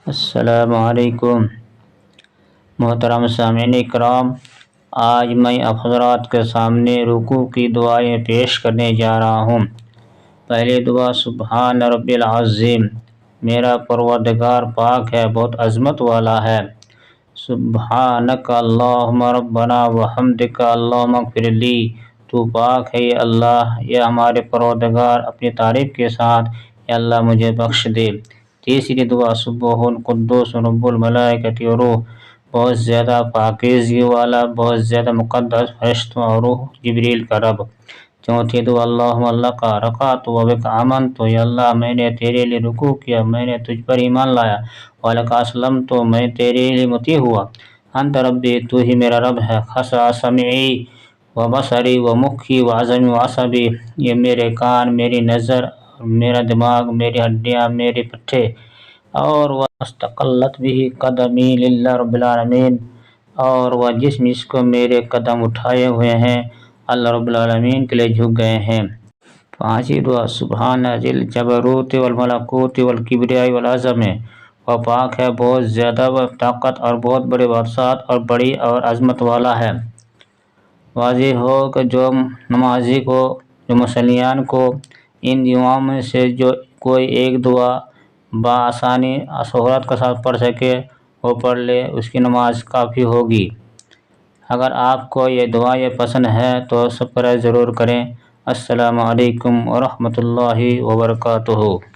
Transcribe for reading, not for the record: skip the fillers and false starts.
السلام علیکم محترم سامعین کرام، آج میں آپ حضرات کے سامنے رکوع کی دعائیں پیش کرنے جا رہا ہوں۔ پہلی دعا: سبحان رب العظیم، میرا پروردگار پاک ہے، بہت عظمت والا ہے۔ سبحانک اللہم ربنا وحمدک اللہم اغفر لی، تو پاک ہے یا اللہ، یا ہمارے پروردگار اپنی تعریف کے ساتھ، یا اللہ مجھے بخش دے۔ تیسری دعا: سبوح قدوس رب الملائکۃ والروح، بہت زیادہ پاکیزگی والا، بہت زیادہ مقدس فرشتوں اور روح جبریل کا رب۔ چوتھی دعا: اللہم لک رکعت و بک آمنت، یا اللہ میں نے تیرے لیے رکوع کیا، میں نے تجھ پر ایمان لایا، ولک اسلمت، میں تیرے لیے مطیع ہوا۔ انت ربی، تو ہی میرا رب ہے۔ خشع سمعی و بصری و مخی و عظمی و عصبی، یہ میرے کان، میری نظر، میرا دماغ، میری ہڈیاں، میرے پٹھے، اور واستقلت بہ قدمی للہ رب العالمین، اور وہ جس کو میرے قدم اٹھائے ہوئے ہیں اللہ رب العالمین کے لیے جھک گئے ہیں۔ پانچویں دعا: سبحان ذی الجبروت والملکوت والکبریاء والعظمہ، وہ پاک ہے، بہت زیادہ طاقت اور بہت بڑے بادشاہت اور بڑی اور عظمت والا ہے۔ واضح ہو کہ جو نمازی کو، جو مصلیان کو ان دعاؤں میں سے جو کوئی ایک دعا بآسانی سہولت کے ساتھ پڑھ سکے وہ پڑھ لے، اس کی نماز کافی ہوگی۔ اگر آپ کو یہ دعائیں پسند ہے تو سبسکرائب ضرور کریں۔ السلام علیکم ورحمۃ اللہ وبرکاتہ۔